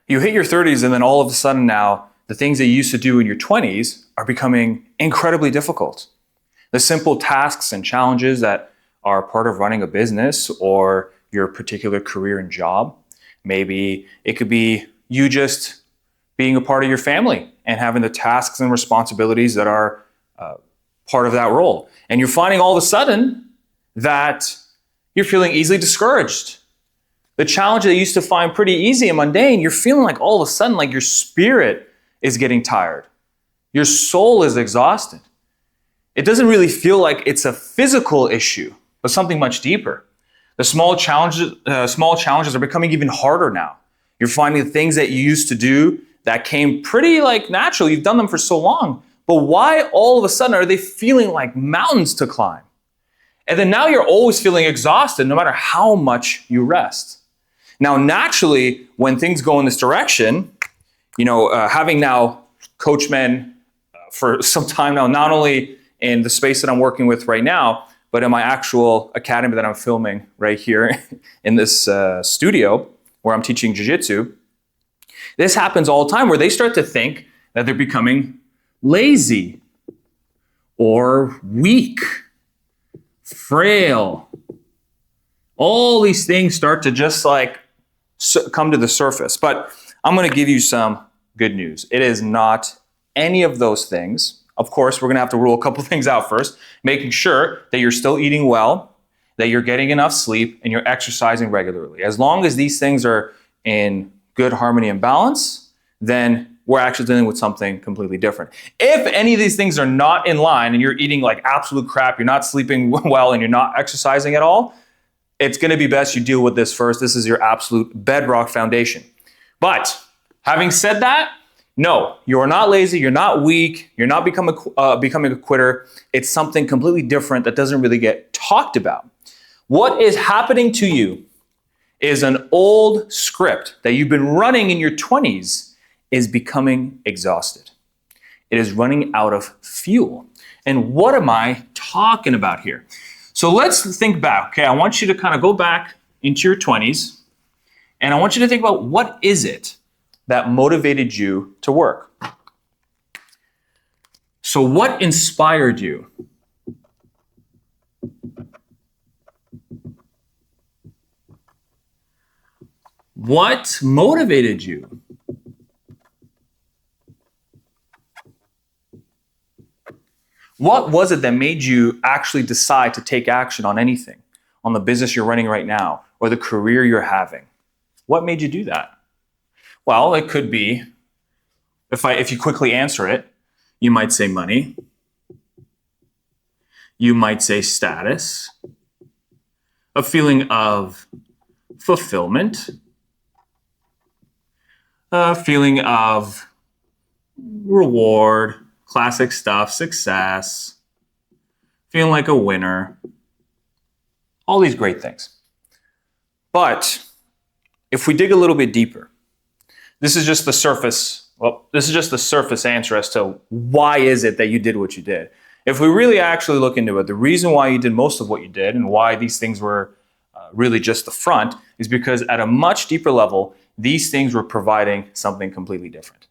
You hit your 30s and then all of a sudden now, the things that you used to do in your 20s are becoming incredibly difficult. The simple tasks and challenges that are part of running a business or your particular career and job. Maybe it could be you just being a part of your family and having the tasks and responsibilities that are part of that role. And you're finding all of a sudden that you're feeling easily discouraged. The challenge that you used to find pretty easy and mundane, you're feeling like all of a sudden like your spirit is getting tired. Your soul is exhausted. It doesn't really feel like it's a physical issue, but something much deeper. The small challenges are becoming even harder now. You're finding the things that you used to do that came pretty like natural. You've done them for so long. But why all of a sudden are they feeling like mountains to climb? And then now you're always feeling exhausted no matter how much you rest. Now, naturally, when things go in this direction, having now coached men for some time now, not only in the space that I'm working with right now, but in my actual academy that I'm filming right here in this studio where I'm teaching jiu-jitsu, this happens all the time where they start to think that they're becoming lazy or weak, frail. All these things start to just like come to the surface. But I'm going to give you some good news. It is not any of those things. Of course, we're going to have to rule a couple things out first, making sure that you're still eating well, that you're getting enough sleep, and you're exercising regularly. As long as these things are in good harmony and balance, then we're actually dealing with something completely different. If any of these things are not in line and you're eating like absolute crap, you're not sleeping well, and you're not exercising at all, it's going to be best you deal with this first. This is your absolute bedrock foundation. But having said that, no, you're not lazy, you're not weak, you're not becoming a quitter. It's something completely different that doesn't really get talked about. What is happening to you is an old script that you've been running in your 20s is becoming exhausted. It is running out of fuel. And what am I talking about here? So let's think back. Okay, I want you to kind of go back into your 20s, and I want you to think about what is it that motivated you to work? So what inspired you? What motivated you? What was it that made you actually decide to take action on anything, on the business you're running right now, or the career you're having? What made you do that? Well, it could be, if you quickly answer it, you might say money. You might say status, a feeling of fulfillment, a feeling of reward, classic stuff, success, feeling like a winner, all these great things. But if we dig a little bit deeper, this is just the surface answer as to why is it that you did what you did. If we really actually look into it, the reason why you did most of what you did and why these things were really just the front is because at a much deeper level, these things were providing something completely different.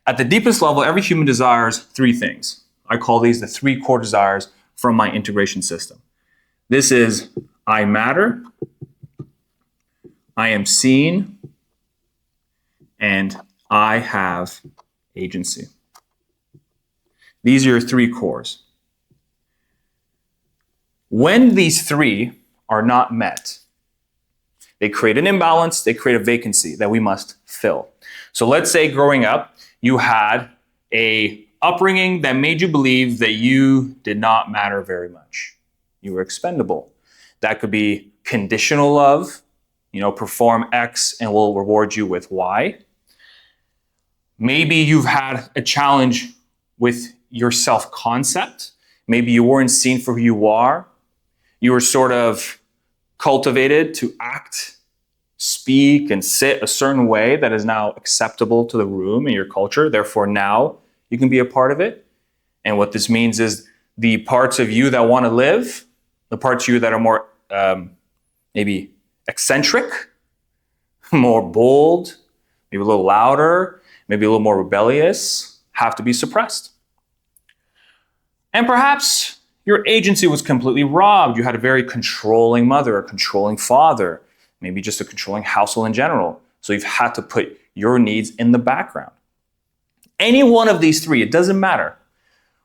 At the deepest level, every human desires three things. I call these the three core desires from my integration system. This is I matter, I am seen, and I have agency. These are your three cores. When these three are not met, they create an imbalance, they create a vacancy that we must fill. So let's say growing up, you had a upbringing that made you believe that you did not matter very much. You were expendable. That could be conditional love, perform X and we'll reward you with Y. Maybe you've had a challenge with your self-concept. Maybe you weren't seen for who you are. You were sort of cultivated to act, speak, and sit a certain way that is now acceptable to the room and your culture. Therefore, now you can be a part of it. And what this means is the parts of you that want to live, the parts of you that are more maybe eccentric, more bold, maybe a little louder, maybe a little more rebellious, have to be suppressed. And perhaps your agency was completely robbed. You had a very controlling mother, a controlling father, maybe just a controlling household in general. So you've had to put your needs in the background. Any one of these three, it doesn't matter.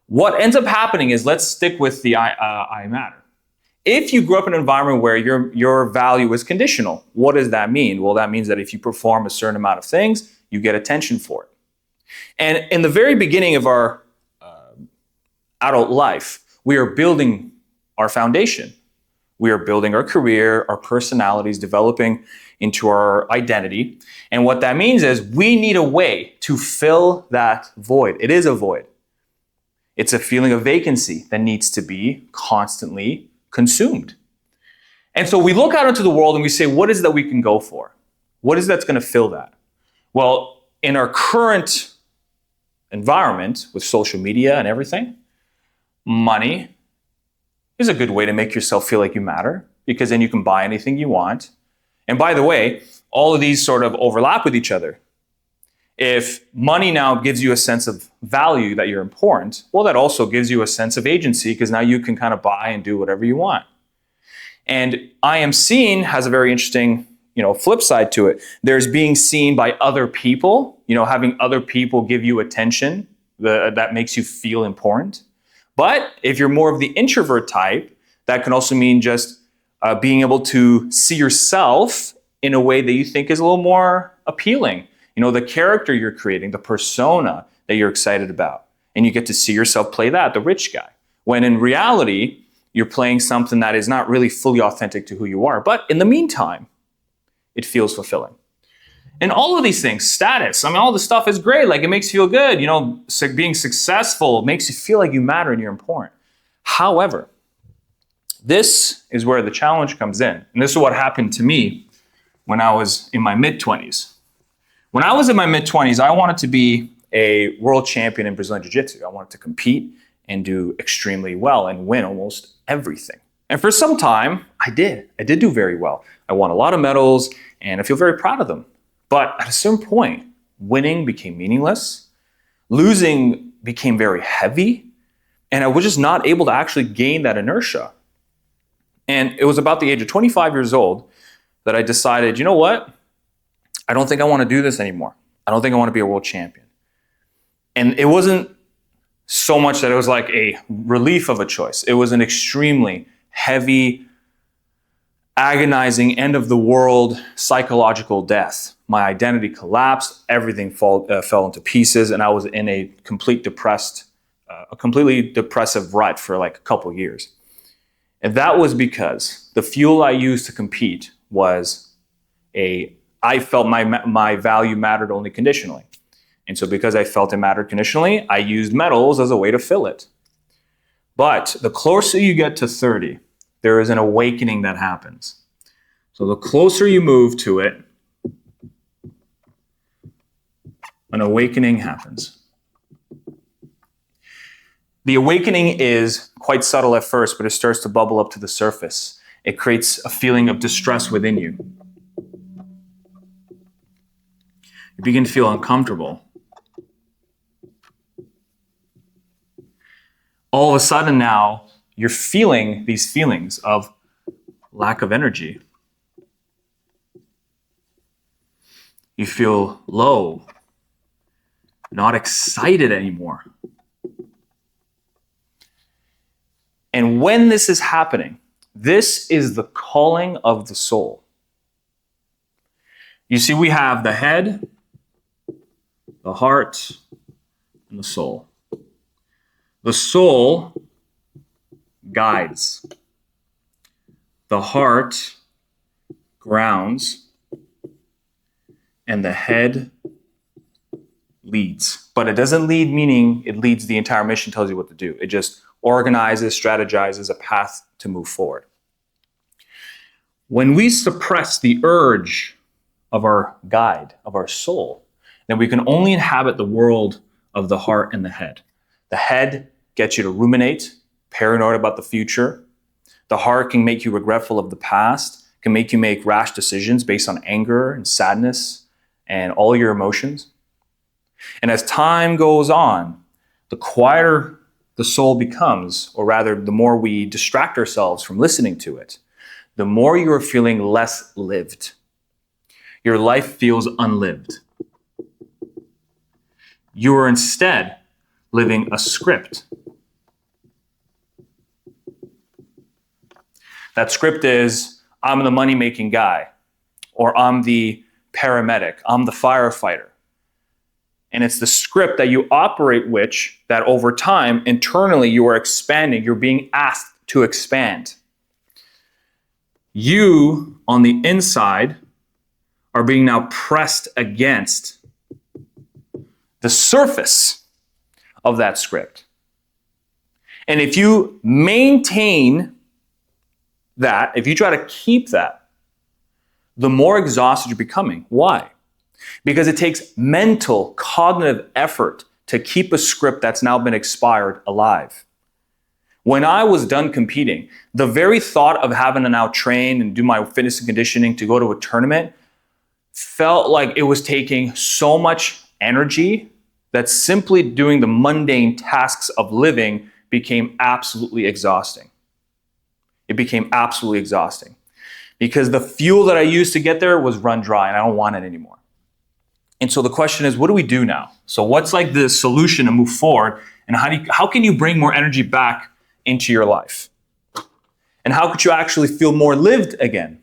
What ends up happening is, let's stick with the I matter. If you grew up in an environment where your value is conditional, what does that mean? Well, that means that if you perform a certain amount of things, you get attention for it. And in the very beginning of our adult life, we are building our foundation. We are building our career, our personalities, developing into our identity. And what that means is we need a way to fill that void. It is a void. It's a feeling of vacancy that needs to be constantly consumed. And so we look out into the world and we say, what is it that we can go for? What is that's going to fill that? Well, in our current environment with social media and everything, money is a good way to make yourself feel like you matter, because then you can buy anything you want. And by the way, all of these sort of overlap with each other. If money now gives you a sense of value that you're important, well, that also gives you a sense of agency, because now you can kind of buy and do whatever you want. And I am seen has a very interesting, flip side to it. There's being seen by other people, having other people give you attention that makes you feel important. But if you're more of the introvert type, that can also mean just being able to see yourself in a way that you think is a little more appealing. The character you're creating, the persona that you're excited about. And you get to see yourself play that, the rich guy. When in reality, you're playing something that is not really fully authentic to who you are. But in the meantime, it feels fulfilling. And all of these things, status, all this stuff is great. Like, it makes you feel good. Being successful makes you feel like you matter and you're important. However, this is where the challenge comes in. And this is what happened to me when I was in my mid-20s. When I was in my mid-20s, I wanted to be a world champion in Brazilian Jiu-Jitsu. I wanted to compete and do extremely well and win almost everything. And for some time, I did. I did do very well. I won a lot of medals, and I feel very proud of them. But at a certain point, winning became meaningless. Losing became very heavy. And I was just not able to actually gain that inertia. And it was about the age of 25 years old that I decided, you know what? I don't think I want to do this anymore. I don't think I want to be a world champion. And it wasn't so much that it was like a relief of a choice. It was an extremely heavy, agonizing, end of the world psychological death. My identity collapsed. Everything fell into pieces. And I was in a completely depressive rut for like a couple years. And that was because the fuel I used to compete was I felt my value mattered only conditionally. And so because I felt it mattered conditionally, I used medals as a way to fill it. But the closer you get to 30, there is an awakening that happens. So the closer you move to it, an awakening happens. The awakening is quite subtle at first, but it starts to bubble up to the surface. It creates a feeling of distress within you. You begin to feel uncomfortable. All of a sudden now, you're feeling these feelings of lack of energy. You feel low, not excited anymore. And when this is happening, this is the calling of the soul. You see, we have the head, the heart, and the soul. The soul guides. The heart grounds. And the head leads. But it doesn't lead meaning it leads the entire mission, tells you what to do. It just organizes, strategizes a path to move forward. When we suppress the urge of our guide, of our soul, then we can only inhabit the world of the heart and the head. The head gets you to ruminate, paranoid about the future. The heart can make you regretful of the past, can make you make rash decisions based on anger and sadness and all your emotions. And as time goes on, the quieter the soul becomes, or rather, the more we distract ourselves from listening to it, the more you are feeling less lived. Your life feels unlived. You are instead living a script. That script is, I'm the money-making guy, or I'm the paramedic, I'm the firefighter. And it's the script that you operate which, that over time, internally, you are expanding. You're being asked to expand. You, on the inside, are being now pressed against the surface of that script. And if you maintain that, if you try to keep that, the more exhausted you're becoming. Why? Because it takes mental, cognitive effort to keep a script that's now been expired alive. When I was done competing, the very thought of having to now train and do my fitness and conditioning to go to a tournament felt like it was taking so much energy that simply doing the mundane tasks of living became absolutely exhausting. It became absolutely exhausting because the fuel that I used to get there was run dry and I don't want it anymore. And so the question is, what do we do now? So what's like the solution to move forward, and how can you bring more energy back into your life? And how could you actually feel more lived again?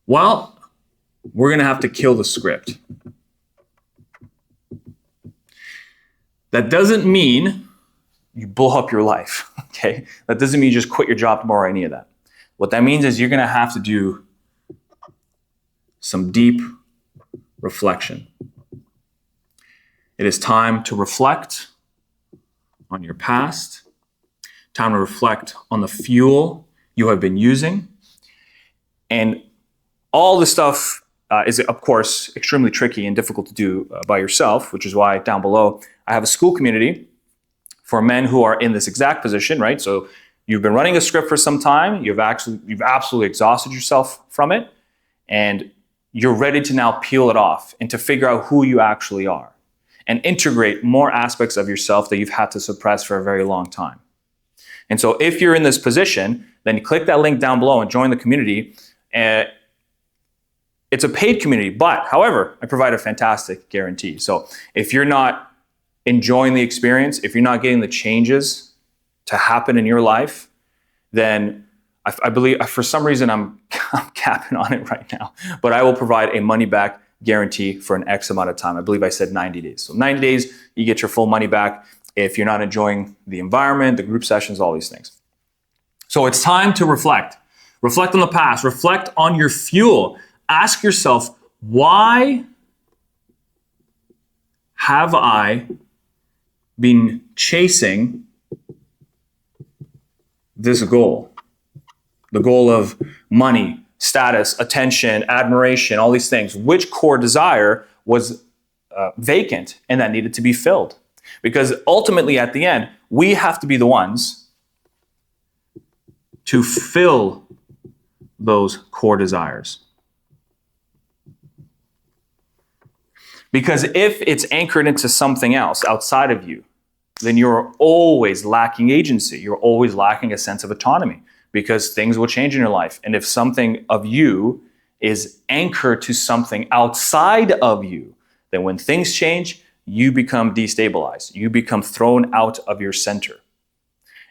Well, we're going to have to kill the script. That doesn't mean you blow up your life, okay? That doesn't mean you just quit your job tomorrow or any of that. What that means is you're going to have to do some deep reflection. It is time to reflect on your past, time to reflect on the fuel you have been using. And all this stuff is, of course, extremely tricky and difficult to do by yourself, which is why down below I have a school community for men who are in this exact position, right? So you've been running a script for some time, you've absolutely exhausted yourself from it, and you're ready to now peel it off and to figure out who you actually are and integrate more aspects of yourself that you've had to suppress for a very long time. And so if you're in this position, then you click that link down below and join the community. It's a paid community, but however, I provide a fantastic guarantee. So if you're not enjoying the experience, if you're not getting the changes to happen in your life, then I believe, for some reason, I'm capping on it right now, but I will provide a money-back guarantee for an X amount of time. I believe I said 90 days. So 90 days, you get your full money back if you're not enjoying the environment, the group sessions, all these things. So it's time to reflect. Reflect on the past. Reflect on your fuel. Ask yourself, why have I been chasing this goal? The goal of money, status, attention, admiration, all these things. Which core desire was vacant and that needed to be filled? Because ultimately at the end, we have to be the ones to fill those core desires. Because if it's anchored into something else outside of you, then you're always lacking agency. You're always lacking a sense of autonomy because things will change in your life. And if something of you is anchored to something outside of you, then when things change, you become destabilized. You become thrown out of your center.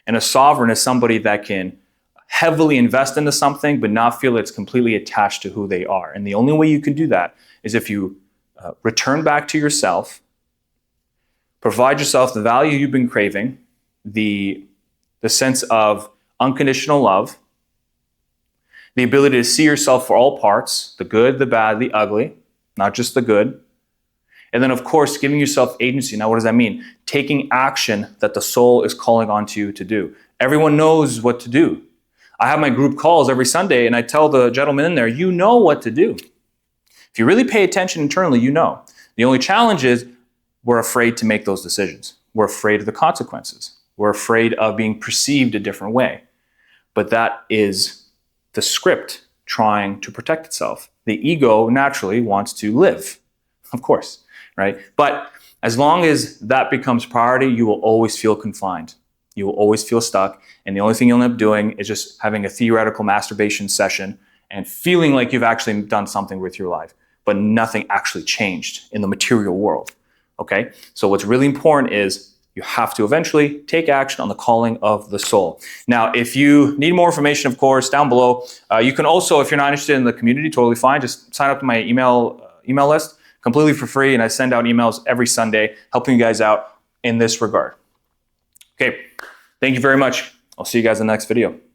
And a sovereign is somebody that can heavily invest into something but not feel it's completely attached to who they are. And the only way you can do that is if you return back to yourself, provide yourself the value you've been craving, the sense of unconditional love, the ability to see yourself for all parts, the good, the bad, the ugly, not just the good. And then, of course, giving yourself agency. Now, what does that mean? Taking action that the soul is calling onto you to do. Everyone knows what to do. I have my group calls every Sunday, and I tell the gentlemen in there, you know what to do. If you really pay attention internally, you know. The only challenge is we're afraid to make those decisions. We're afraid of the consequences. We're afraid of being perceived a different way. But that is the script trying to protect itself. The ego naturally wants to live, of course, right? But as long as that becomes priority, you will always feel confined. You will always feel stuck. And the only thing you'll end up doing is just having a theoretical masturbation session and feeling like you've actually done something with your life, but nothing actually changed in the material world. Okay? So what's really important is you have to eventually take action on the calling of the soul. Now, if you need more information, of course, down below, you can also, if you're not interested in the community, totally fine. Just sign up to my email list completely for free. And I send out emails every Sunday helping you guys out in this regard. Okay. Thank you very much. I'll see you guys in the next video.